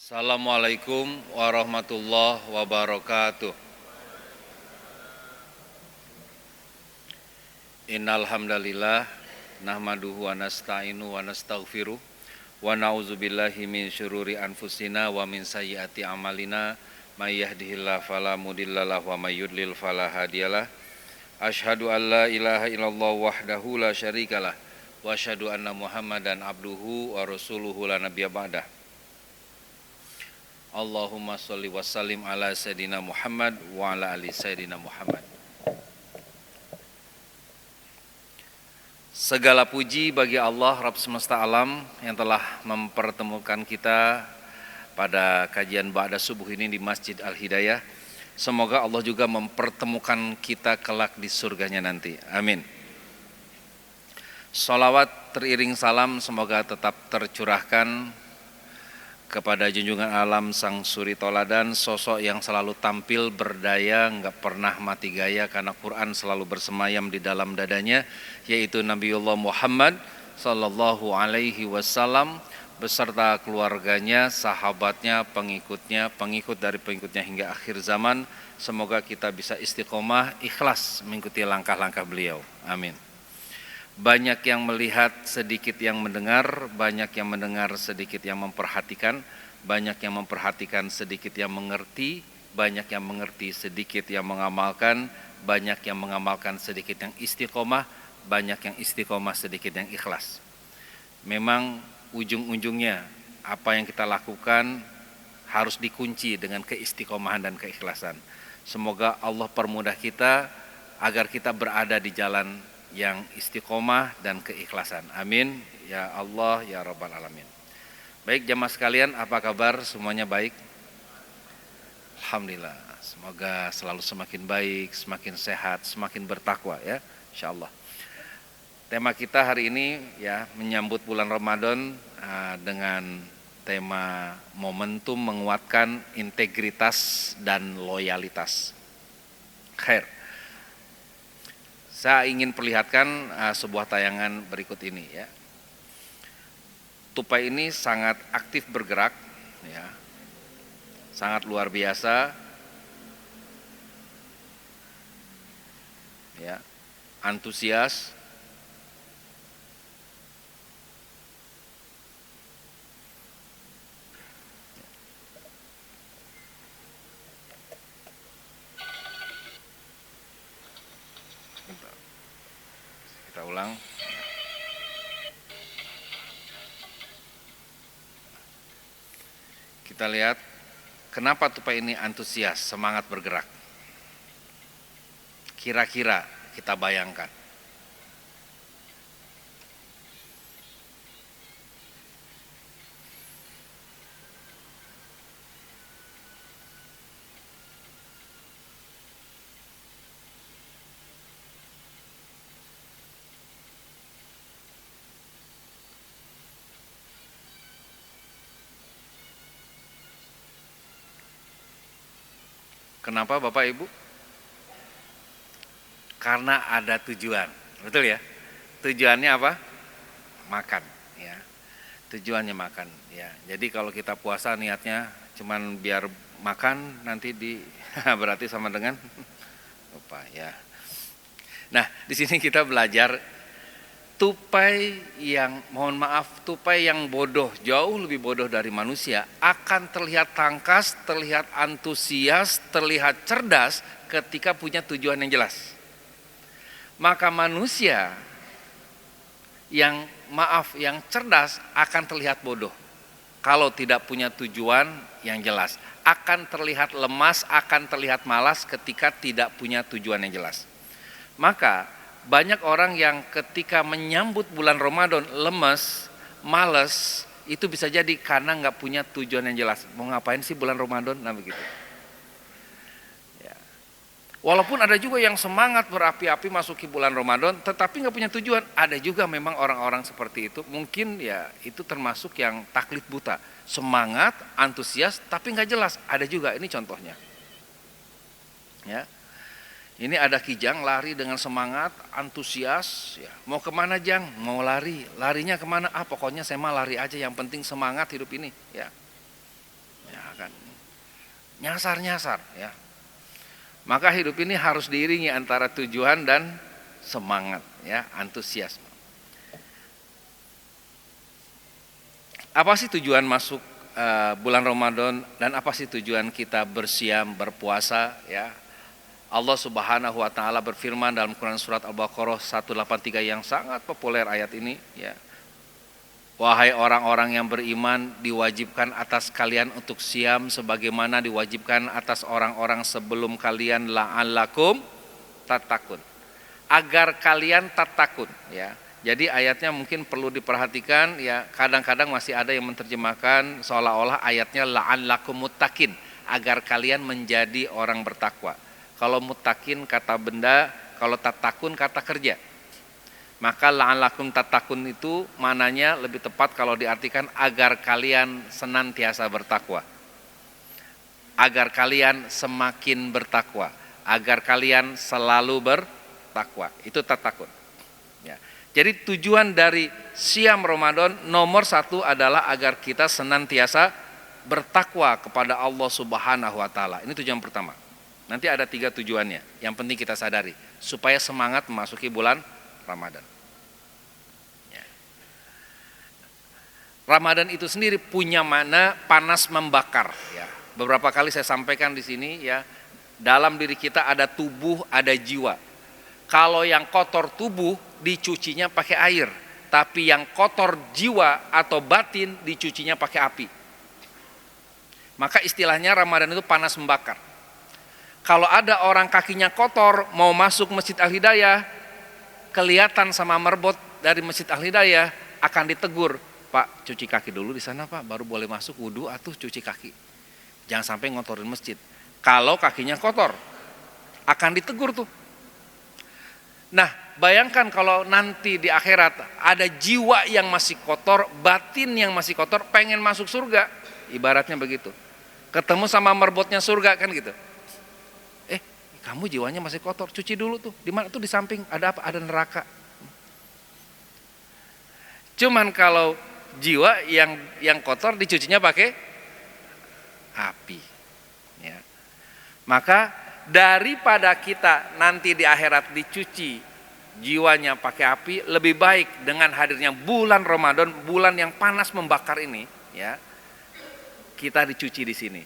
Assalamualaikum warahmatullahi wabarakatuh. Innal hamdalillah nahmaduhu wa nasta'inu wa nastaghfiruh wa na'udzubillahi min syururi anfusina wa min sayyiati a'malina may yahdihillahu fala mudhillalah wa may yudlil fala hadiyalah. Asyhadu an la ilaha illallah wahdahu la syarikalah wa asyhadu anna Muhammadan abduhu wa rasuluhu la nabiyya ba'dah. Allahumma sholli wa sallim ala Sayyidina Muhammad wa ala ali Sayyidina Muhammad. Segala puji bagi Allah Rabb semesta alam yang telah mempertemukan kita pada kajian Ba'da Subuh ini di Masjid Al-Hidayah. Semoga Allah juga mempertemukan kita kelak di surganya nanti. Amin. Sholawat teriring salam semoga tetap tercurahkan kepada junjungan alam sang suri toladan, sosok yang selalu tampil berdaya, enggak pernah mati gaya karena Quran selalu bersemayam di dalam dadanya, yaitu Nabiullah Muhammad sallallahu alaihi wasallam beserta keluarganya, sahabatnya, pengikutnya, pengikut dari pengikutnya hingga akhir zaman. Semoga kita bisa istiqomah, ikhlas mengikuti langkah-langkah beliau. Amin. Banyak yang melihat, sedikit yang mendengar, banyak yang mendengar, sedikit yang memperhatikan, banyak yang memperhatikan, sedikit yang mengerti, banyak yang mengerti, sedikit yang mengamalkan, banyak yang mengamalkan, sedikit yang istiqomah, banyak yang istiqomah, sedikit yang ikhlas. Memang ujung-ujungnya apa yang kita lakukan harus dikunci dengan keistiqomahan dan keikhlasan. Semoga Allah permudah kita agar kita berada di jalan yang istiqomah dan keikhlasan. Amin ya Allah ya Rabbal alamin. Baik jamaah sekalian, apa kabar? Semuanya baik? Alhamdulillah. Semoga selalu semakin baik, semakin sehat, semakin bertakwa ya, insyaallah. Tema kita hari ini ya menyambut bulan Ramadan dengan tema momentum menguatkan integritas dan loyalitas. Khair. Saya ingin perlihatkan sebuah tayangan berikut ini ya. Tupai ini sangat aktif bergerak ya. Sangat luar biasa. Ya. Antusias. Kita ulang. Kita lihat kenapa tupai ini antusias, semangat bergerak. Kira-kira kita bayangkan. Kenapa Bapak Ibu? Karena ada tujuan, betul ya? Tujuannya apa? Makan, ya. Tujuannya makan, ya. Jadi kalau kita puasa niatnya cuman biar makan, nanti berarti sama dengan lupa, ya. Nah, di sini kita belajar tupai yang, tupai yang bodoh, jauh lebih bodoh dari manusia, akan terlihat tangkas, terlihat antusias, terlihat cerdas ketika punya tujuan yang jelas. Maka manusia yang cerdas akan terlihat bodoh kalau tidak punya tujuan yang jelas. Akan terlihat lemas, akan terlihat malas ketika tidak punya tujuan yang jelas. Maka banyak orang yang ketika menyambut bulan Ramadan lemes, males, itu bisa jadi karena nggak punya tujuan yang jelas. Mau ngapain sih bulan Ramadan? Nah begitu. Ya. Walaupun ada juga yang semangat berapi-api masuki bulan Ramadan, tetapi nggak punya tujuan. Ada juga memang orang-orang seperti itu. Mungkin ya itu termasuk yang taklid buta. Semangat, antusias, tapi nggak jelas. Ada juga, ini contohnya. Ya. Ini ada Kijang lari dengan semangat, antusias. Ya. Mau kemana Jang? Mau lari. Larinya kemana? Pokoknya saya mah lari aja. Yang penting semangat hidup ini. Ya. Ya kan? Nyasar-nyasar ya. Maka hidup ini harus diiringi antara tujuan dan semangat ya, antusiasme. Apa sih tujuan masuk bulan Ramadan dan apa sih tujuan kita bersiam, berpuasa ya? Allah Subhanahu wa taala berfirman dalam Quran surat Al-Baqarah 183 yang sangat populer ayat ini ya. Wahai orang-orang yang beriman, diwajibkan atas kalian untuk siam sebagaimana diwajibkan atas orang-orang sebelum kalian, la'allakum tattaqun. Agar kalian tattaqun ya. Jadi ayatnya mungkin perlu diperhatikan ya, kadang-kadang masih ada yang menerjemahkan seolah-olah ayatnya la'allakum muttaqin, agar kalian menjadi orang bertakwa. Kalau muttaqin kata benda, kalau tattaqun kata kerja. Maka la'allakum tattaqun itu mananya lebih tepat kalau diartikan agar kalian senantiasa bertakwa. Agar kalian semakin bertakwa, agar kalian selalu bertakwa. Itu tattaqun. Ya. Jadi tujuan dari siam Ramadan nomor 1 adalah agar kita senantiasa bertakwa kepada Allah Subhanahu wa taala. Ini tujuan pertama. Nanti ada 3 tujuannya. Yang penting kita sadari supaya semangat memasuki bulan Ramadan. Ya. Ramadan itu sendiri punya makna panas membakar. Ya. Beberapa kali saya sampaikan di sini ya, dalam diri kita ada tubuh, ada jiwa. Kalau yang kotor tubuh dicucinya pakai air, tapi yang kotor jiwa atau batin dicucinya pakai api. Maka istilahnya Ramadan itu panas membakar. Kalau ada orang kakinya kotor mau masuk Masjid Al-Hidayah, kelihatan sama merbot dari Masjid Al-Hidayah, akan ditegur, Pak cuci kaki dulu di sana Pak, baru boleh masuk, wudu atau cuci kaki. Jangan sampai ngotorin masjid. Kalau kakinya kotor, akan ditegur tuh. Nah, bayangkan kalau nanti di akhirat ada jiwa yang masih kotor, batin yang masih kotor, pengen masuk surga, ibaratnya begitu. Ketemu sama merbotnya surga kan gitu. Kamu jiwanya masih kotor, cuci dulu tuh. Di mana tuh? Di samping ada apa? Ada neraka. Cuman kalau jiwa yang kotor dicucinya pakai api. Ya. Maka daripada kita nanti di akhirat dicuci jiwanya pakai api, lebih baik dengan hadirnya bulan Ramadan, bulan yang panas membakar ini, ya, kita dicuci di sini.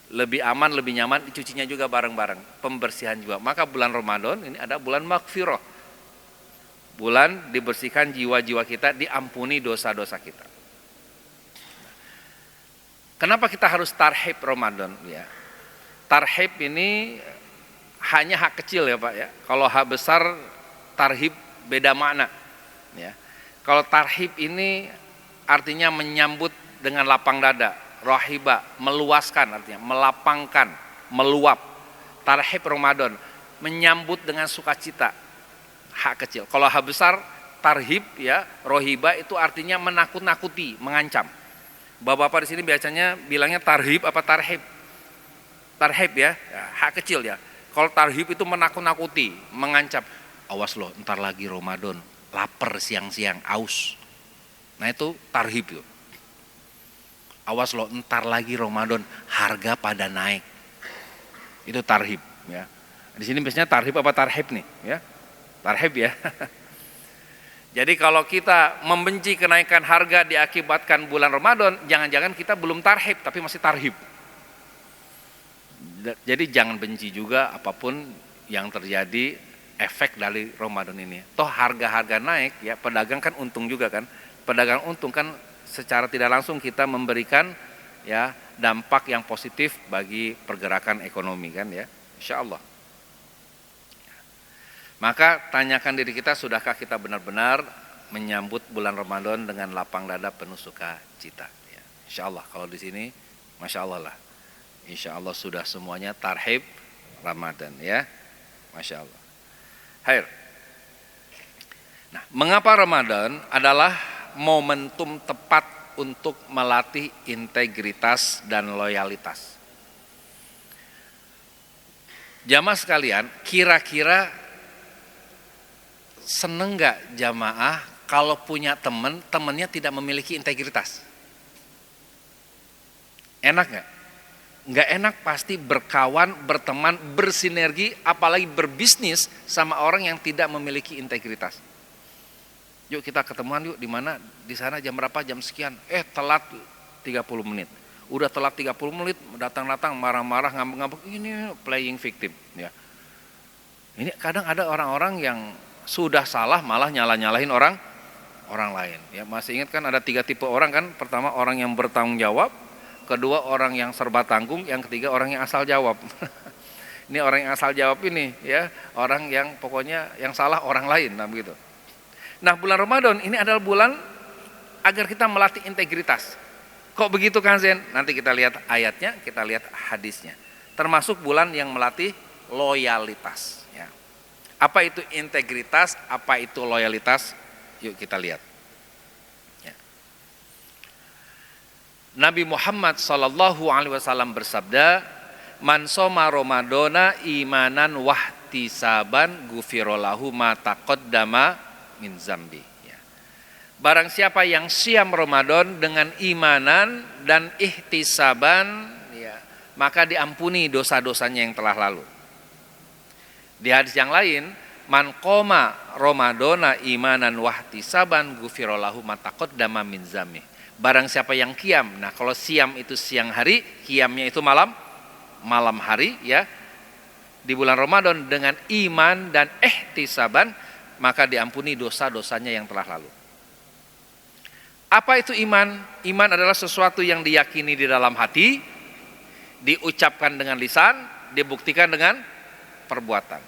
Lebih aman, lebih nyaman, dicucinya juga bareng-bareng, pembersihan juga. Maka bulan Ramadan ini ada bulan maghfirah. Bulan dibersihkan jiwa-jiwa kita, diampuni dosa-dosa kita. Kenapa kita harus tarhib Ramadan ya? Tarhib ini hanya hak kecil ya Pak ya. Kalau hak besar tarhib beda makna ya. Kalau tarhib ini artinya menyambut dengan lapang dada. Rahiba, meluaskan artinya, melapangkan, meluap. Tarhib Ramadan, menyambut dengan sukacita. Hak kecil. Kalau hak besar, tarhib ya, rohiba itu artinya menakut-nakuti, mengancam. Bapak-bapak di sini biasanya bilangnya tarhib apa tarhib? Tarhib ya, hak kecil ya. Kalau tarhib itu menakut-nakuti, mengancam. Awas loh, ntar lagi Ramadan, lapar siang-siang, aus. Nah itu tarhib tuh. Awas loh, ntar lagi Ramadan, harga pada naik. Itu tarhib ya. Di sini biasanya tarhib apa tarhib nih ya? Tarhib ya. Jadi kalau kita membenci kenaikan harga diakibatkan bulan Ramadan, jangan-jangan kita belum tarhib tapi masih tarhib. Jadi jangan benci juga apapun yang terjadi efek dari Ramadan ini. Toh harga-harga naik ya, pedagang kan untung juga kan. Pedagang untung kan secara tidak langsung kita memberikan ya dampak yang positif bagi pergerakan ekonomi kan ya, insya Allah. Maka tanyakan diri kita, sudahkah kita benar-benar menyambut bulan Ramadan dengan lapang dada penuh sukacita? Ya, insya Allah kalau di sini, masya Allah lah, insya Allah sudah semuanya tarhib Ramadan ya, masya Allah. Hair. Nah, mengapa Ramadan adalah momentum tepat untuk melatih integritas dan loyalitas? Jamaah sekalian, kira-kira seneng gak jamaah kalau punya teman, temannya tidak memiliki integritas? Enak nggak? Nggak enak pasti berkawan, berteman, bersinergi, apalagi berbisnis sama orang yang tidak memiliki integritas. Yuk kita ketemuan yuk, di mana? Di sana jam berapa? Jam sekian. Telat 30 menit. Udah telat 30 menit, datang-datang marah-marah, ngambek-ngambek, ini playing victim ya. Ini kadang ada orang-orang yang sudah salah malah nyala-nyalahin orang lain ya. Masih ingat kan ada 3 tipe orang kan? Pertama orang yang bertanggung jawab, kedua orang yang serba tanggung, yang ketiga orang yang asal jawab. Ini orang yang asal jawab ini ya, orang yang pokoknya yang salah orang lain, nah begitu. Nah, bulan Ramadan ini adalah bulan agar kita melatih integritas. Kok begitu Kang Zen? Nanti kita lihat ayatnya, kita lihat hadisnya. Termasuk bulan yang melatih loyalitas ya. Apa itu integritas, apa itu loyalitas? Yuk kita lihat. Ya. Nabi Muhammad SAW bersabda, "Man soma Ramadana imanan wahtisaban gufirolahu ma taqaddama min zambi." Ya. Barang siapa yang siam Ramadan dengan imanan dan ihtisaban, ya, maka diampuni dosa-dosanya yang telah lalu. Di hadis yang lain, man qoma Ramadana imanan wahtisaban gufirolahu ma taqaddama min zambi. Barang siapa yang qiyam. Nah, kalau siam itu siang hari, qiyamnya itu malam hari ya. Di bulan Ramadan dengan iman dan ihtisaban, maka diampuni dosa-dosanya yang telah lalu. Apa itu iman? Iman adalah sesuatu yang diyakini di dalam hati, diucapkan dengan lisan, dibuktikan dengan perbuatan.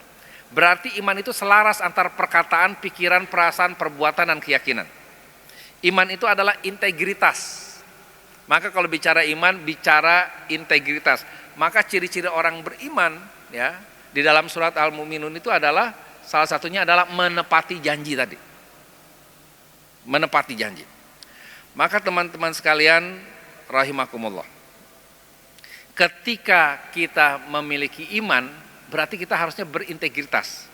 Berarti iman itu selaras antar perkataan, pikiran, perasaan, perbuatan, dan keyakinan. Iman itu adalah integritas. Maka kalau bicara iman, bicara integritas. Maka ciri-ciri orang beriman ya, di dalam surat Al-Mu'minun itu adalah salah satunya adalah menepati janji tadi. Menepati janji. Maka teman-teman sekalian rahimakumullah. Ketika kita memiliki iman, berarti kita harusnya berintegritas.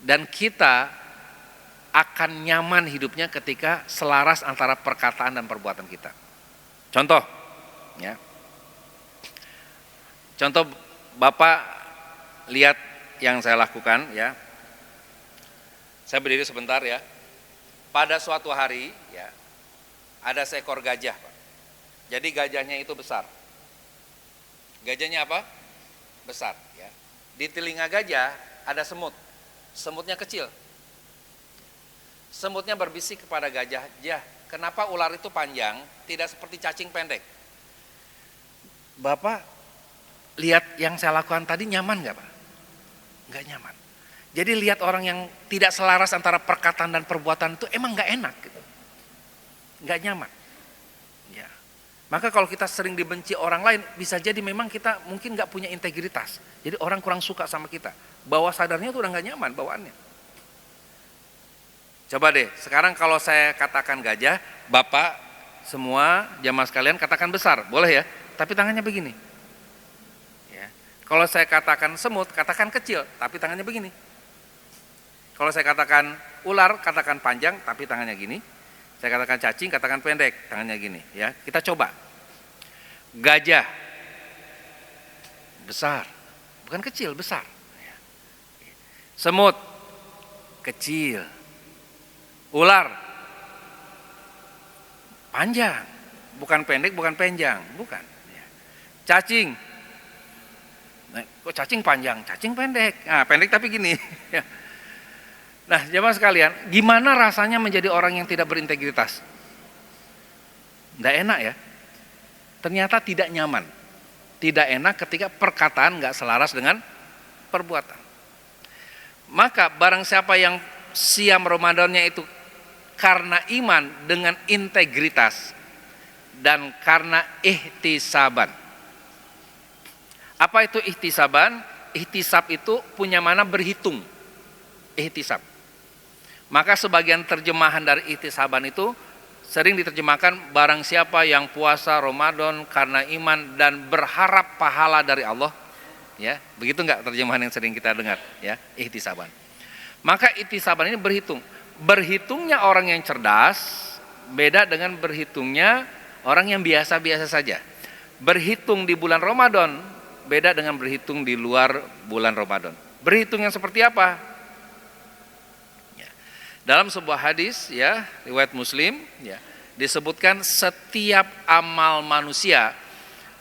Dan kita akan nyaman hidupnya ketika selaras antara perkataan dan perbuatan kita. Contoh, ya. Contoh Bapak lihat yang saya lakukan ya. Saya berdiri sebentar ya. Pada suatu hari ya, ada seekor gajah, Pak. Jadi gajahnya itu besar. Gajahnya apa? Besar ya. Di telinga gajah ada semut. Semutnya kecil. Semutnya berbisik kepada gajah, "Ya, kenapa ular itu panjang, tidak seperti cacing pendek?" Bapak lihat yang saya lakukan tadi nyaman nggak, Pak? Nggak nyaman. Jadi lihat orang yang tidak selaras antara perkataan dan perbuatan itu emang nggak enak gitu. Nggak nyaman. Ya. Maka kalau kita sering dibenci orang lain, bisa jadi memang kita mungkin nggak punya integritas. Jadi orang kurang suka sama kita. Bawah sadarnya itu udah nggak nyaman bawaannya. Coba deh, sekarang kalau saya katakan gajah, Bapak semua jamaah sekalian katakan besar, boleh ya? Tapi tangannya begini. Kalau saya katakan semut, katakan kecil, tapi tangannya begini. Kalau saya katakan ular, katakan panjang, tapi tangannya gini. Saya katakan cacing, katakan pendek, tangannya gini. Ya, kita coba. Gajah, besar, bukan kecil, besar. Semut, kecil. Ular, panjang, bukan pendek, bukan panjang, bukan. Cacing. Kok cacing panjang, cacing pendek. Nah, pendek tapi gini. Nah, jemaah sekalian, gimana rasanya menjadi orang yang tidak berintegritas? Nggak enak ya. Ternyata tidak nyaman. Tidak enak ketika perkataan nggak selaras dengan perbuatan. Maka barang siapa yang siam Ramadannya itu karena iman dengan integritas dan karena ihtisaban. Apa itu ihtisaban? Ihtisab itu punya mana berhitung. Ihtisab. Maka sebagian terjemahan dari ihtisaban itu sering diterjemahkan barang siapa yang puasa Ramadan karena iman dan berharap pahala dari Allah. Ya, begitu enggak terjemahan yang sering kita dengar, ya, ihtisaban. Maka ihtisaban ini berhitung. Berhitungnya orang yang cerdas beda dengan berhitungnya orang yang biasa-biasa saja. Berhitung di bulan Ramadan beda dengan berhitung di luar bulan Ramadan. Berhitung yang seperti apa? Ya. Dalam sebuah hadis ya, riwayat Muslim ya, disebutkan setiap amal manusia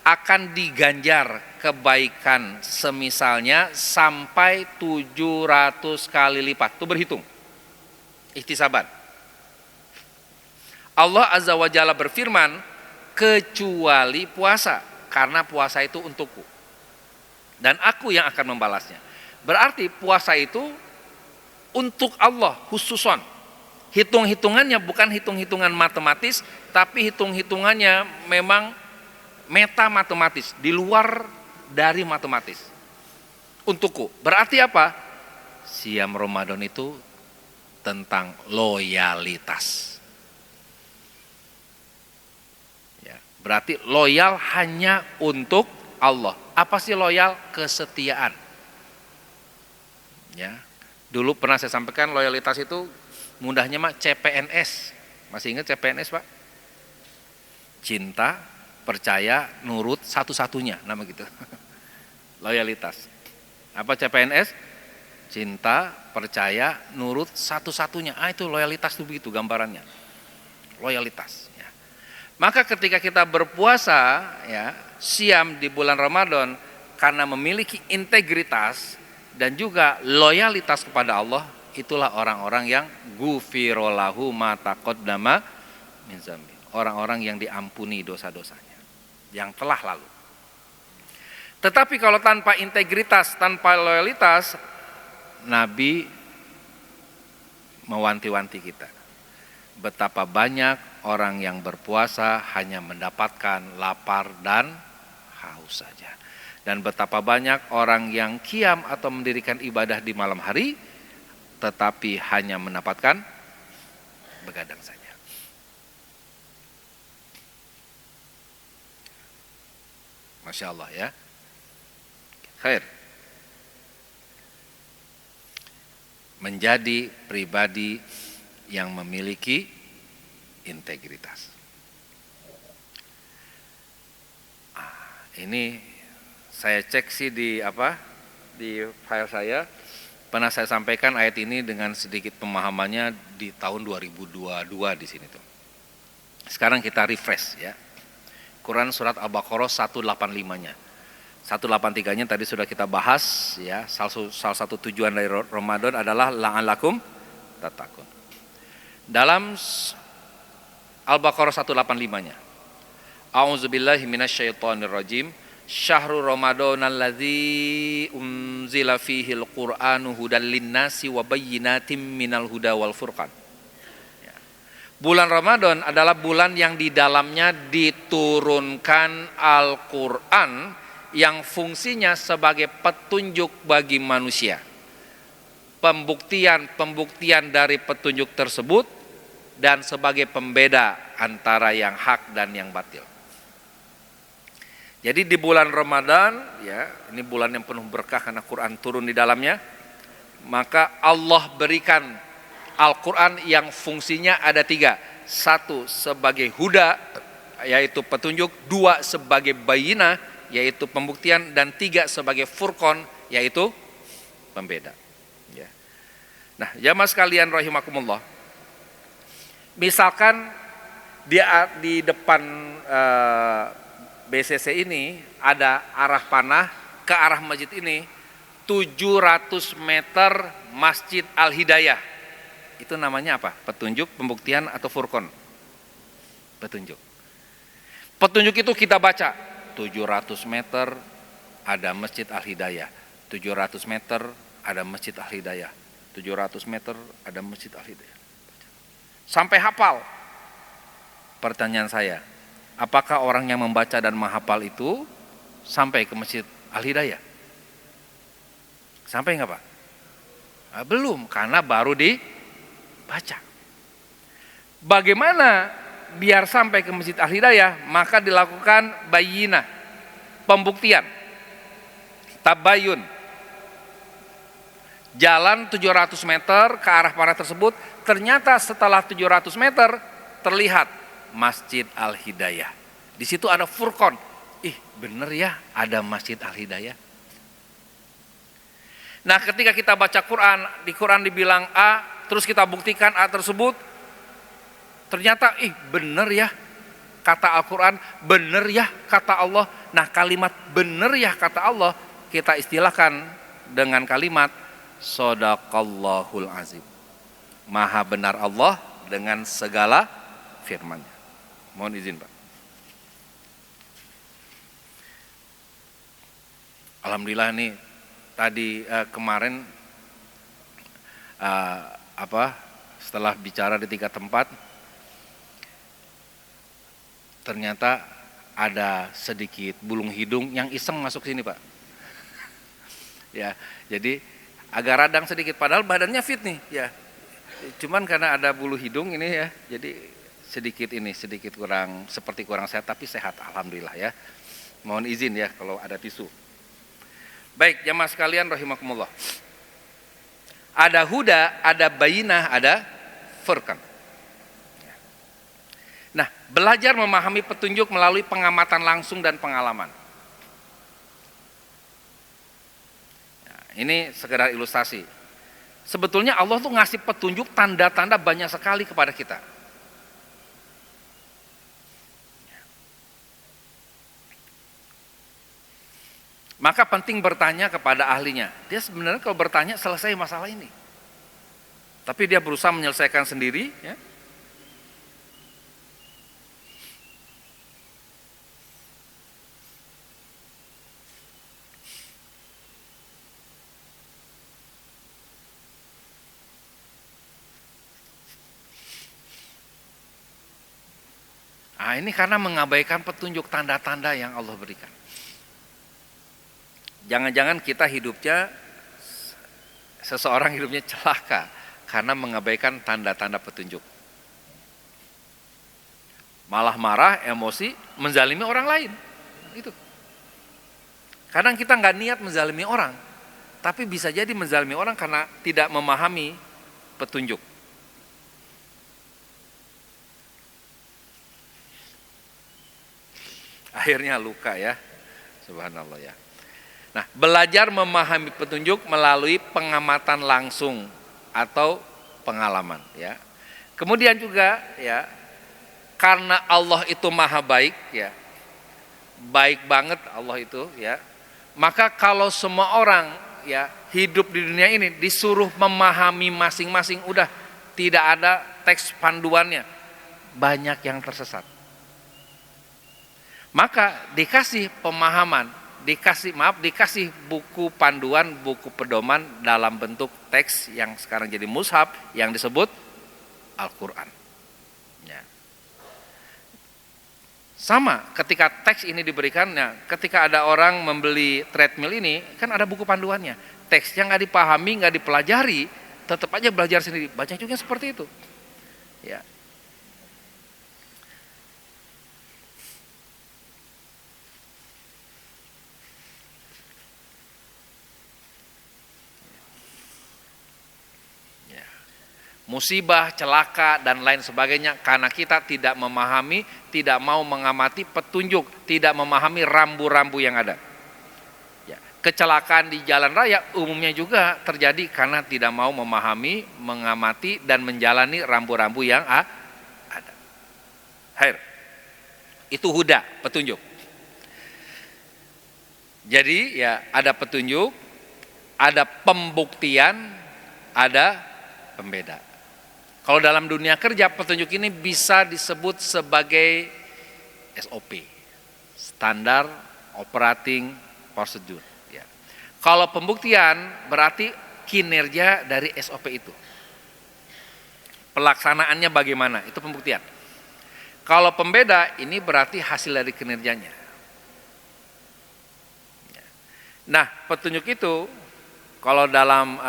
akan diganjar kebaikan semisalnya sampai 700 kali lipat. Itu berhitung. Ihtisaban. Allah Azza wa Jalla berfirman, kecuali puasa, karena puasa itu untukku. Dan aku yang akan membalasnya. Berarti puasa itu untuk Allah khususon. Hitung-hitungannya bukan hitung-hitungan matematis, tapi hitung-hitungannya memang meta matematis, di luar dari matematis. Untukku. Berarti apa? Siam Ramadan itu tentang loyalitas. Ya, berarti loyal hanya untuk Allah. Apa sih loyal? Kesetiaan. Ya. Dulu pernah saya sampaikan loyalitas itu mudahnya mah CPNS. Masih ingat CPNS, Pak? Cinta, percaya, nurut, satu-satunya, nama gitu. Loyalitas. Apa CPNS? Cinta, percaya, nurut, satu-satunya. Itu loyalitas itu begitu gambarannya. Loyalitas. Ya. Maka ketika kita berpuasa, ya, siam di bulan Ramadan, karena memiliki integritas dan juga loyalitas kepada Allah, itulah orang-orang yang gufirolahu ma taqaddama min zambi. Orang-orang yang diampuni dosa-dosanya yang telah lalu. Tetapi kalau tanpa integritas, tanpa loyalitas, Nabi mewanti-wanti kita. Betapa banyak orang yang berpuasa hanya mendapatkan lapar dan haus saja. Dan betapa banyak orang yang qiyam atau mendirikan ibadah di malam hari, tetapi hanya mendapatkan begadang saja. Masya Allah ya. Khair. Menjadi pribadi yang memiliki integritas. Ini saya cek sih di file saya. Pernah saya sampaikan ayat ini dengan sedikit pemahamannya di tahun 2022 di sini tuh. Sekarang kita refresh ya. Quran surat Al-Baqarah 185-nya. 183-nya tadi sudah kita bahas ya. Salah satu tujuan dari Ramadan adalah la'allakum tattaqun. Dalam Al-Baqarah 185-nya. A'udzubillahi minasyaitonirrajim. Syahrul Ramadhanalladzi unzila fihil Qur'anu hudal linnasi wa bayyinatim minal huda wal furqan. Bulan Ramadan adalah bulan yang di dalamnya diturunkan Al-Quran yang fungsinya sebagai petunjuk bagi manusia. Pembuktian dari petunjuk tersebut dan sebagai pembeda antara yang hak dan yang batil. Jadi di bulan Ramadan, ya, ini bulan yang penuh berkah karena Quran turun di dalamnya, maka Allah berikan Al-Quran yang fungsinya ada 3. 1 sebagai huda, yaitu petunjuk. 2 sebagai bayinah, yaitu pembuktian. Dan 3 sebagai furqan, yaitu pembeda. Ya. Nah, jamaah sekalian rahimakumullah. Misalkan di depan BCC ini ada arah panah ke arah masjid ini 700 meter Masjid Al-Hidayah. Itu namanya apa? Petunjuk, pembuktian, atau furqan? Petunjuk. Petunjuk itu kita baca 700 meter ada Masjid Al-Hidayah, 700 meter ada Masjid Al-Hidayah, 700 meter ada Masjid Al-Hidayah. Sampai hafal. Pertanyaan saya, apakah orang yang membaca dan menghafal itu sampai ke Masjid Al-Hidayah? Sampai enggak, Pak? Belum, karena baru dibaca. Bagaimana biar sampai ke Masjid Al-Hidayah? Maka dilakukan bayinah, pembuktian, tabayun. Jalan 700 meter ke arah panah tersebut, ternyata setelah 700 meter terlihat Masjid Al-Hidayah. Di situ ada furqan, ih bener ya ada Masjid Al-Hidayah. Nah ketika kita baca Quran, di Quran dibilang A, terus kita buktikan A tersebut, ternyata ih bener ya kata Al-Quran, bener ya kata Allah. Nah kalimat bener ya kata Allah kita istilahkan dengan kalimat Shadaqallahul Azim. Maha benar Allah dengan segala firman-Nya. Mohon izin Pak. Alhamdulillah nih tadi kemarin setelah bicara di 3 tempat ternyata ada sedikit bulung hidung yang iseng masuk sini Pak. Ya, jadi agak radang sedikit padahal badannya fit nih ya. Cuman karena ada bulu hidung ini ya, jadi sedikit kurang sehat tapi sehat alhamdulillah ya. Mohon izin ya kalau ada tisu. Baik, jamaah sekalian rahimakumullah. Ada huda, ada bayinah, ada furqan. Nah, belajar memahami petunjuk melalui pengamatan langsung dan pengalaman. Nah, ini sekedar ilustrasi. Sebetulnya Allah tuh ngasih petunjuk tanda-tanda banyak sekali kepada kita. Maka penting bertanya kepada ahlinya. Dia sebenarnya kalau bertanya selesai masalah ini. Tapi dia berusaha menyelesaikan sendiri ya. Nah, ini karena mengabaikan petunjuk tanda-tanda yang Allah berikan. Jangan-jangan kita hidupnya, seseorang hidupnya celaka karena mengabaikan tanda-tanda petunjuk. Malah marah, emosi, menzalimi orang lain. Itu. Kadang kita nggak niat menzalimi orang, tapi bisa jadi menzalimi orang karena tidak memahami petunjuk. Akhirnya luka ya, subhanallah ya. Nah, belajar memahami petunjuk melalui pengamatan langsung atau pengalaman ya. Kemudian juga ya, karena Allah itu maha baik ya, baik banget Allah itu ya. Maka kalau semua orang ya hidup di dunia ini disuruh memahami masing-masing, udah tidak ada teks panduannya, banyak yang tersesat. Maka dikasih pemahaman, dikasih buku panduan, buku pedoman dalam bentuk teks yang sekarang jadi mushaf yang disebut Al-Quran. Ya. Sama ketika teks ini diberikannya, ketika ada orang membeli treadmill ini, kan ada buku panduannya. Teksnya nggak dipahami, nggak dipelajari, tetap aja belajar sendiri. Baca juga seperti itu. Ya. Musibah, celaka, dan lain sebagainya karena kita tidak memahami, tidak mau mengamati petunjuk, tidak memahami rambu-rambu yang ada. Ya, kecelakaan di jalan raya umumnya juga terjadi karena tidak mau memahami, mengamati, dan menjalani rambu-rambu yang ada. Hair. Itu huda, petunjuk. Jadi ya ada petunjuk, ada pembuktian, ada pembeda. Kalau dalam dunia kerja, petunjuk ini bisa disebut sebagai SOP, Standard Operating Procedure. Ya. Kalau pembuktian berarti kinerja dari SOP itu. Pelaksanaannya bagaimana, itu pembuktian. Kalau pembeda, ini berarti hasil dari kinerjanya. Ya. Nah, petunjuk itu, kalau dalam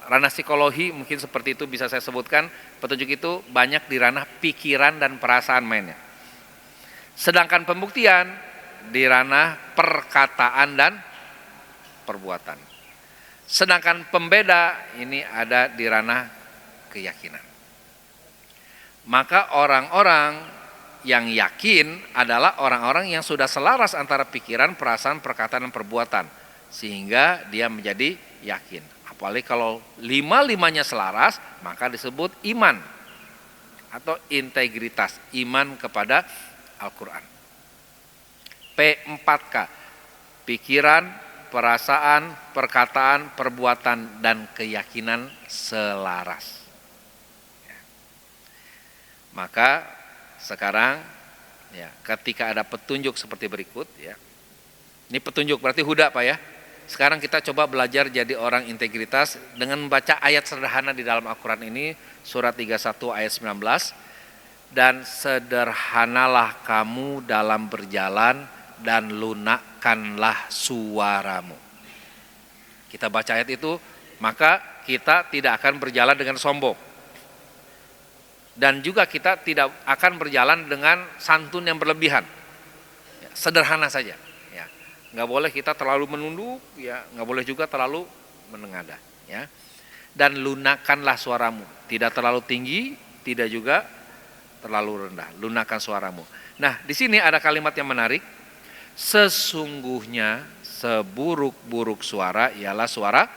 ranah psikologi mungkin seperti itu bisa saya sebutkan, petunjuk itu banyak di ranah pikiran dan perasaan mainnya. Sedangkan pembuktian di ranah perkataan dan perbuatan. Sedangkan pembeda ini ada di ranah keyakinan. Maka orang-orang yang yakin adalah orang-orang yang sudah selaras antara pikiran, perasaan, perkataan, dan perbuatan, sehingga dia menjadi yakin. Apalagi kalau lima-limanya selaras, maka disebut iman atau integritas, iman kepada Al-Quran. P4K, pikiran, perasaan, perkataan, perbuatan, dan keyakinan selaras. Maka sekarang ya, ketika ada petunjuk seperti berikut ya. Ini petunjuk berarti huda Pak ya. Sekarang kita coba belajar jadi orang integritas dengan membaca ayat sederhana di dalam Al-Quran ini, surat 31 ayat 19. Dan sederhanalah kamu dalam berjalan dan lunakkanlah suaramu. Kita baca ayat itu, maka kita tidak akan berjalan dengan sombong. Dan juga kita tidak akan berjalan dengan santun yang berlebihan. Ya, sederhana saja. Ya, nggak boleh kita terlalu menunduk, ya, nggak boleh juga terlalu menengadah. Ya. Dan lunakkanlah suaramu, tidak terlalu tinggi, tidak juga terlalu rendah. Lunakkan suaramu. Nah, di sini ada kalimat yang menarik. Sesungguhnya seburuk-buruk suara ialah suara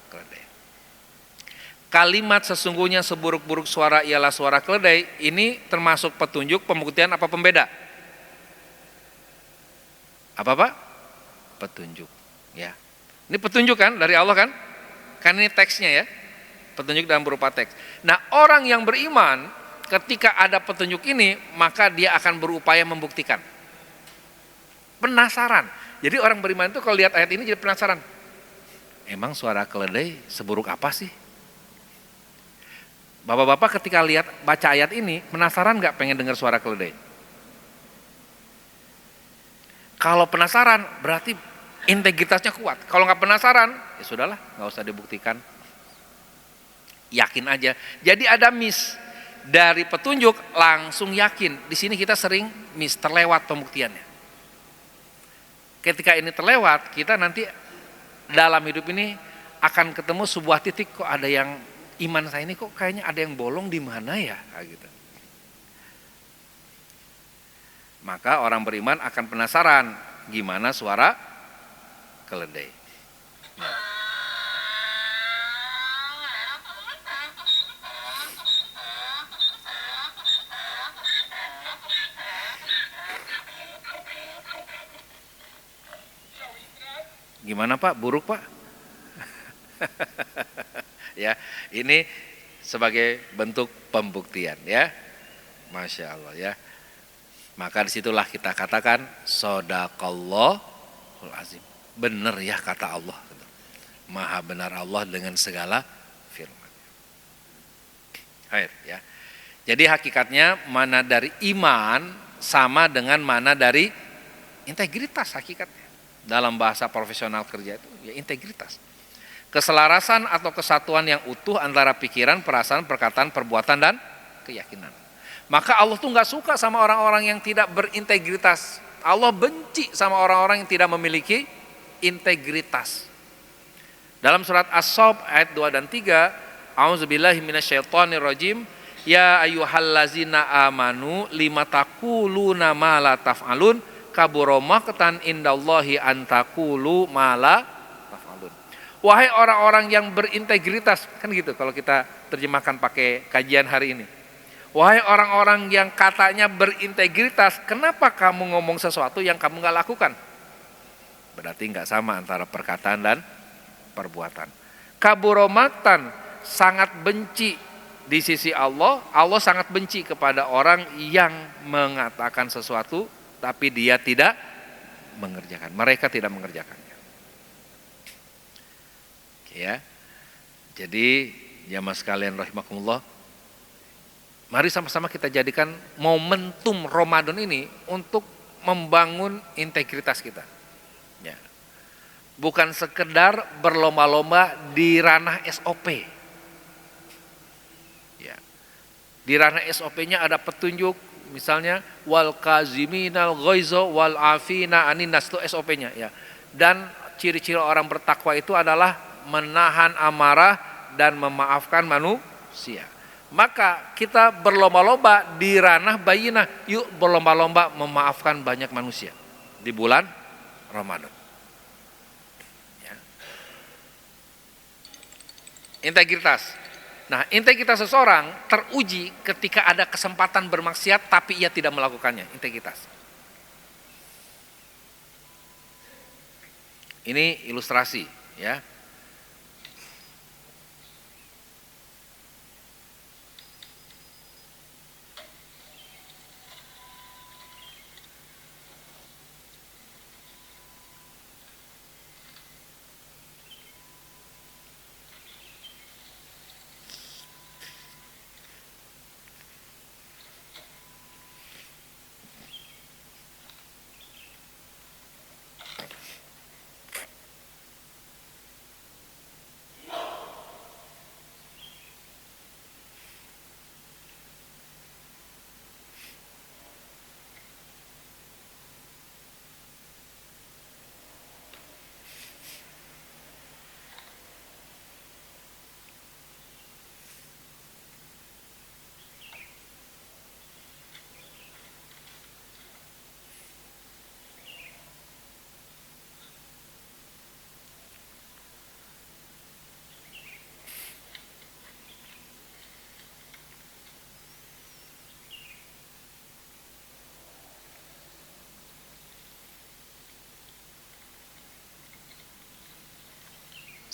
keledai. Kalimat sesungguhnya seburuk-buruk suara ialah suara keledai ini termasuk petunjuk, pembuktian, apa pembeda? Apa Pak? Petunjuk. Ya. Ini petunjuk kan dari Allah kan? Kan ini teksnya ya. Petunjuk dalam berupa teks. Nah, orang yang beriman ketika ada petunjuk ini, maka dia akan berupaya membuktikan. Penasaran. Jadi orang beriman itu kalau lihat ayat ini jadi penasaran. Emang suara keledai seburuk apa sih? Bapak-bapak ketika lihat baca ayat ini, penasaran nggak pengen dengar suara keledai? Kalau penasaran berarti integritasnya kuat. Kalau nggak penasaran, ya sudahlah, nggak usah dibuktikan. Yakin aja. Jadi ada miss dari petunjuk langsung yakin. Di sini kita sering miss, terlewat pembuktiannya. Ketika ini terlewat, kita nanti dalam hidup ini akan ketemu sebuah titik, kok ada yang iman saya ini kok kayaknya ada yang bolong di mana ya, gitu. Maka orang beriman akan penasaran gimana suara keledai. Gimana Pak? Buruk Pak? Ya, ini sebagai bentuk pembuktian ya. Masya Allah ya. Maka disitulah kita katakan Shadaqallahul azim. Benar ya kata Allah. Maha benar Allah dengan segala firman. Baik ya. Jadi hakikatnya mana dari iman sama dengan mana dari integritas hakikatnya. Dalam bahasa profesional kerja itu ya integritas. Keselarasan atau kesatuan yang utuh antara pikiran, perasaan, perkataan, perbuatan, dan keyakinan. Maka Allah tuh gak suka sama orang-orang yang tidak berintegritas. Allah benci sama orang-orang yang tidak memiliki integritas. Dalam surat As-Saff ayat 2 dan 3, A'udzubillahi minasyaitonirrajim, ya ayyuhallazina amanu lima taquluna ma la taf'alun kabura maqtan indallahi an taqulu ma la taf'alun. Wahai orang-orang yang berintegritas, kan gitu kalau kita terjemahkan pakai kajian hari ini. Wahai orang-orang yang katanya berintegritas, kenapa kamu ngomong sesuatu yang kamu gak lakukan? Berarti gak sama antara perkataan dan perbuatan. Kabura maqtan, sangat benci di sisi Allah. Allah sangat benci kepada orang yang mengatakan sesuatu tapi dia tidak mengerjakan. Mereka tidak mengerjakannya. Oke ya. Jadi jamaah sekalian rahimakumullah, mari sama-sama kita jadikan momentum Ramadan ini untuk membangun integritas kita. Ya. Bukan sekedar berlomba-lomba di ranah SOP. Ya. Di ranah SOP-nya ada petunjuk. Misalnya wal kaziminal ghaiza wal afina anin nas, itu SOP-nya ya. Dan ciri-ciri orang bertakwa itu adalah menahan amarah dan memaafkan manusia. Maka kita berlomba-lomba di ranah bayinah. Yuk berlomba-lomba memaafkan banyak manusia di bulan Ramadan. Ya. Integritas. Nah, integritas seseorang teruji ketika ada kesempatan bermaksiat tapi ia tidak melakukannya. Integritas. Ini ilustrasi, ya.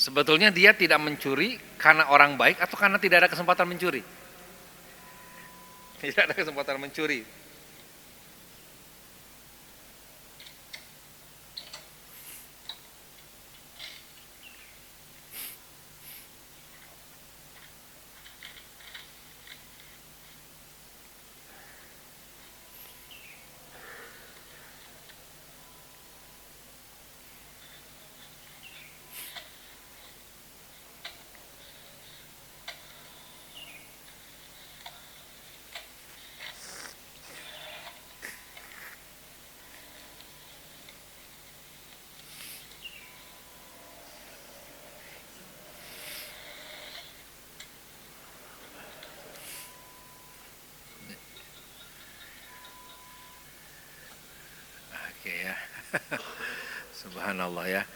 Sebetulnya dia tidak mencuri karena orang baik atau karena tidak ada kesempatan mencuri. Tidak ada kesempatan mencuri. Oke ya. Subhanallah ya.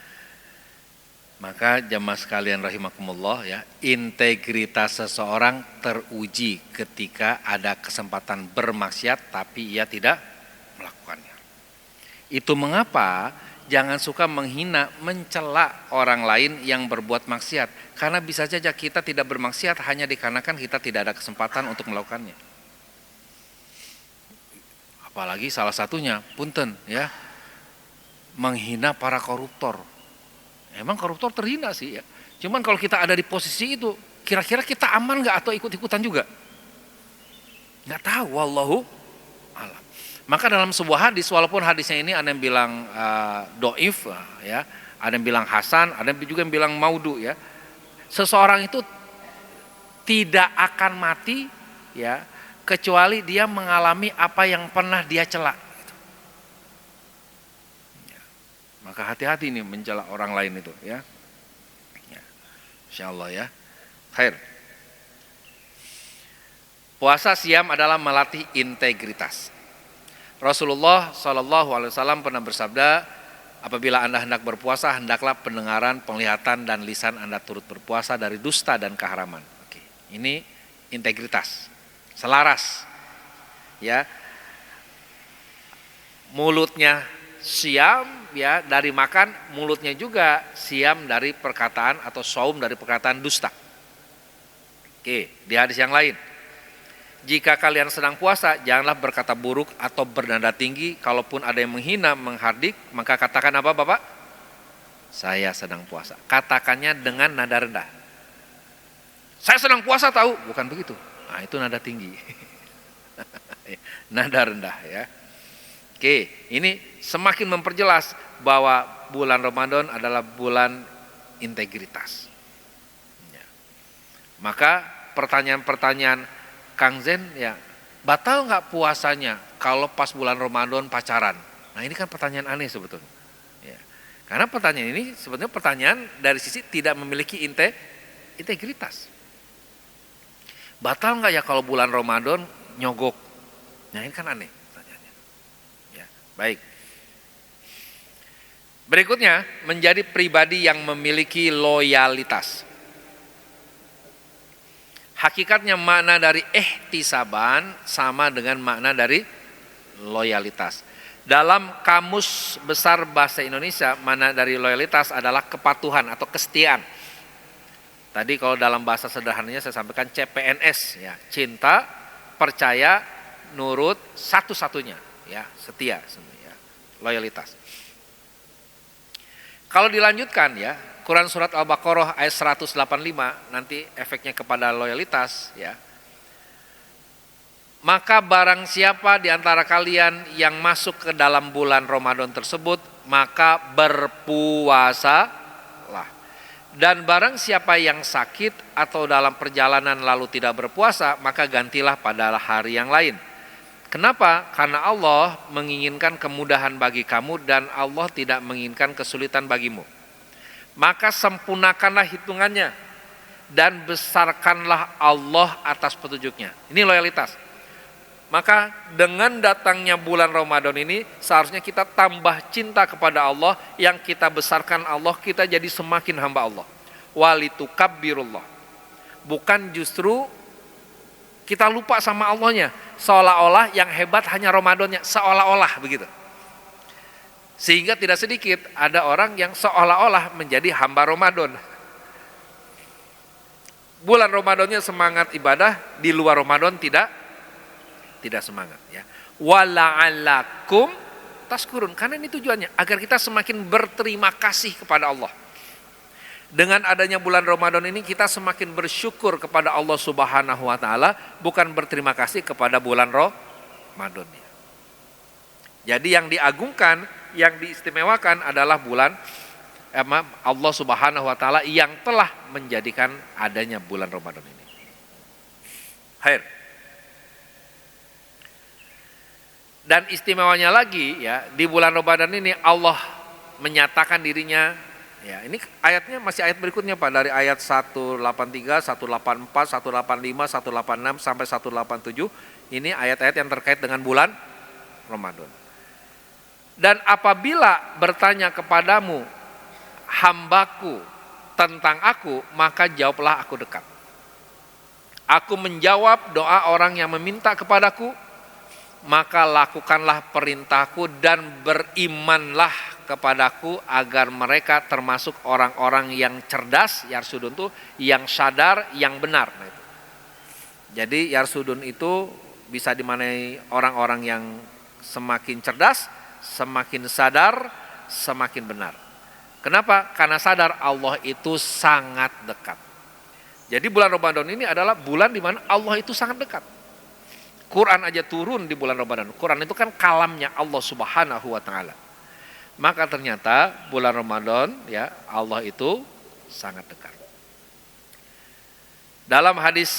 Maka jamaah sekalian rahimakumullah ya, integritas seseorang teruji ketika ada kesempatan bermaksiat tapi ia tidak melakukannya. Itu mengapa jangan suka menghina, mencela orang lain yang berbuat maksiat, karena bisa saja kita tidak bermaksiat hanya dikarenakan kita tidak ada kesempatan untuk melakukannya. Apalagi salah satunya, punten ya, menghina para koruptor. Emang koruptor terhina sih ya. Cuman kalau kita ada di posisi itu, kira-kira kita aman nggak atau ikut-ikutan juga? Nggak tahu, wallahu alam. Maka dalam sebuah hadis, walaupun hadisnya ini ada yang bilang doif, ya, ada yang bilang hasan, ada juga yang bilang maudu ya. Seseorang itu tidak akan mati, ya, kecuali dia mengalami apa yang pernah dia cela. Maka hati-hati nih mencela orang lain itu ya. Insyaallah ya. Khair. Puasa siam adalah melatih integritas. Rasulullah SAW pernah bersabda, apabila Anda hendak berpuasa, hendaklah pendengaran, penglihatan dan lisan Anda turut berpuasa dari dusta dan keharaman. Oke. Ini integritas. Selaras. Ya. Mulutnya siam ya dari makan, mulutnya juga siam dari perkataan atau saum dari perkataan dusta. Oke, di hadis yang lain, jika kalian sedang puasa, janganlah berkata buruk atau bernada tinggi. Kalaupun ada yang menghina, menghardik, maka katakan apa Bapak? Saya sedang puasa. Katakannya dengan nada rendah. Saya sedang puasa tahu, bukan begitu. Nah, itu nada tinggi. Nada rendah ya. Oke, ini semakin memperjelas bahwa bulan Ramadan adalah bulan integritas. Ya. Maka pertanyaan-pertanyaan Kang Zen ya, batal nggak puasanya kalau pas bulan Ramadan pacaran? Nah ini kan pertanyaan aneh sebetulnya. Ya. Karena pertanyaan ini sebetulnya pertanyaan dari sisi tidak memiliki integritas. batal nggak ya kalau bulan Ramadan nyogok? Nah ini kan aneh pertanyaannya. Ya, baik. Berikutnya, menjadi pribadi yang memiliki loyalitas. Hakikatnya makna dari ihtisaban sama dengan makna dari loyalitas. Dalam Kamus Besar Bahasa Indonesia, makna dari loyalitas adalah kepatuhan atau kesetiaan. Tadi kalau dalam bahasa sederhananya saya sampaikan CPNS, ya, cinta, percaya, nurut, satu-satunya, ya, setia, ya, loyalitas. Kalau dilanjutkan, ya, Quran surat Al-Baqarah ayat 185 nanti efeknya kepada loyalitas, ya. Maka barang siapa di antara kalian yang masuk ke dalam bulan Ramadan tersebut, maka berpuasalah. Dan barang siapa yang sakit atau dalam perjalanan lalu tidak berpuasa, maka gantilah pada hari yang lain. Kenapa? Karena Allah menginginkan kemudahan bagi kamu dan Allah tidak menginginkan kesulitan bagimu. Maka sempurnakanlah hitungannya dan besarkanlah Allah atas petunjuknya. Ini loyalitas. Maka dengan datangnya bulan Ramadan ini seharusnya kita tambah cinta kepada Allah, yang kita besarkan Allah, kita jadi semakin hamba Allah. Walitukabbirullah. Bukan justru kita lupa sama Allahnya, seolah-olah yang hebat hanya Ramadannya, seolah-olah begitu. Sehingga tidak sedikit ada orang yang seolah-olah menjadi hamba Ramadan. Bulan Ramadannya semangat ibadah, di luar Ramadan tidak semangat, ya. Wala'allakum taskurun, karena ini tujuannya agar kita semakin berterima kasih kepada Allah. Dengan adanya bulan Ramadan ini kita semakin bersyukur kepada Allah Subhanahu wa taala, bukan berterima kasih kepada bulan Ramadan. Jadi yang diagungkan, yang diistimewakan adalah bulan Allah Subhanahu wa taala yang telah menjadikan adanya bulan Ramadan ini. Khair. Dan istimewanya lagi, ya, di bulan Ramadan ini Allah menyatakan dirinya, ya, ini ayatnya masih ayat berikutnya Pak, dari ayat 183, 184, 185, 186 sampai 187. Ini ayat-ayat yang terkait dengan bulan Ramadan. Dan apabila bertanya kepadamu hambaku tentang aku, maka jawablah aku dekat. Aku menjawab doa orang yang meminta kepadaku, maka lakukanlah perintahku dan berimanlah kepadaku agar mereka termasuk orang-orang yang cerdas. Yarsudun itu yang sadar, yang benar. Nah, itu. Jadi yarsudun itu bisa dimaknai orang-orang yang semakin cerdas, semakin sadar, semakin benar. Kenapa? Karena sadar Allah itu sangat dekat. Jadi bulan Ramadan ini adalah bulan di mana Allah itu sangat dekat. Quran aja turun di bulan Ramadan. Quran itu kan kalamnya Allah Subhanahu wa taala. Maka ternyata bulan Ramadan, ya, Allah itu sangat dekat. Dalam hadis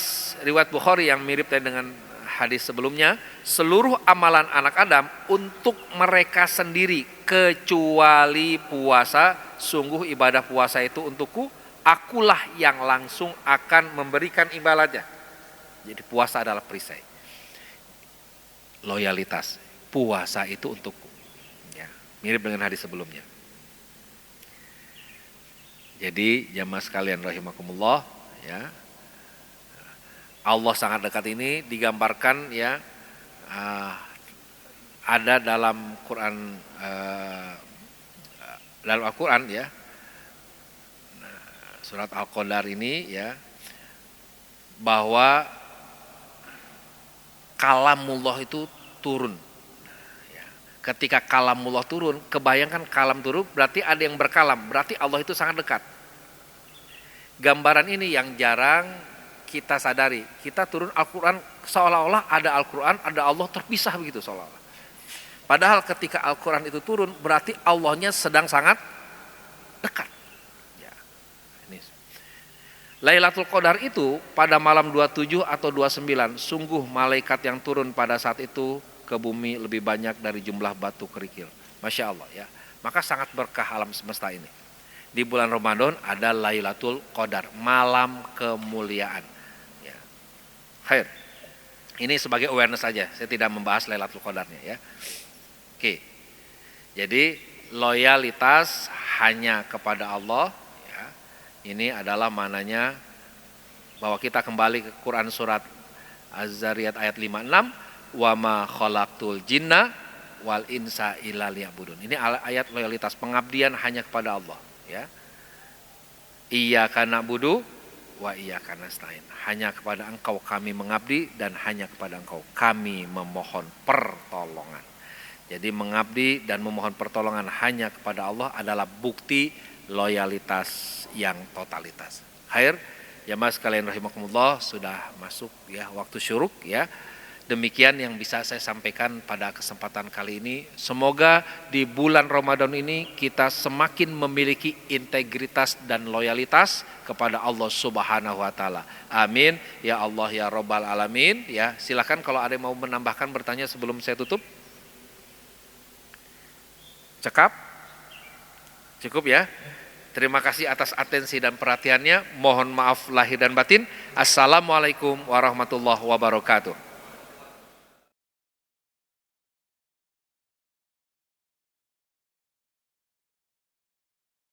riwayat Bukhari yang mirip dengan hadis sebelumnya, seluruh amalan anak Adam untuk mereka sendiri kecuali puasa, sungguh ibadah puasa itu untukku, akulah yang langsung akan memberikan imbalannya. Jadi puasa adalah perisai. Loyalitas, puasa itu untukku, ya, mirip dengan hadis sebelumnya. Jadi jamaah sekalian rahimakumullah, ya, Allah sangat dekat ini digambarkan, ya, ada dalam Quran, dalam Al-Quran, ya, surat Al-Qadar ini, ya, bahwa kalamullah itu turun. Ketika kalamullah turun, kebayangkan kalam turun berarti ada yang berkalam, berarti Allah itu sangat dekat. Gambaran ini yang jarang kita sadari. Kita turun Al-Quran seolah-olah ada Al-Quran, ada Allah terpisah begitu seolah-olah. Padahal ketika Al-Quran itu turun berarti Allahnya sedang sangat dekat. Lailatul Qadar itu pada malam 27 atau 29, sungguh malaikat yang turun pada saat itu ke bumi lebih banyak dari jumlah batu kerikil. Masya Allah, ya. Maka sangat berkah alam semesta ini. Di bulan Ramadan ada Lailatul Qadar, malam kemuliaan. Ya. Khair. Ini sebagai awareness saja, saya tidak membahas Lailatul Qadarnya ya. Oke. Jadi loyalitas hanya kepada Allah ya. Ini adalah maknanya bahwa kita kembali ke Quran surat Az-Zariyat ayat 56, wa ma khalaqtul jinna wal insa illa liya'budun. Ini ayat loyalitas, pengabdian hanya kepada Allah ya. Iyyaka na'budu wa iyyaka nasta'in. Hanya kepada Engkau kami mengabdi dan hanya kepada Engkau kami memohon pertolongan. Jadi mengabdi dan memohon pertolongan hanya kepada Allah adalah bukti loyalitas yang totalitas. Khair, jamaah sekalian rahimakumullah, sudah masuk ya waktu syuruk ya. Demikian yang bisa saya sampaikan pada kesempatan kali ini. Semoga di bulan Ramadan ini kita semakin memiliki integritas dan loyalitas kepada Allah Subhanahu wa taala. Amin ya Allah ya Rabbal alamin ya. Silakan kalau ada yang mau menambahkan, bertanya sebelum saya tutup. Cekap? Cukup ya. Terima kasih atas atensi dan perhatiannya. Mohon maaf lahir dan batin. Assalamualaikum warahmatullahi wabarakatuh.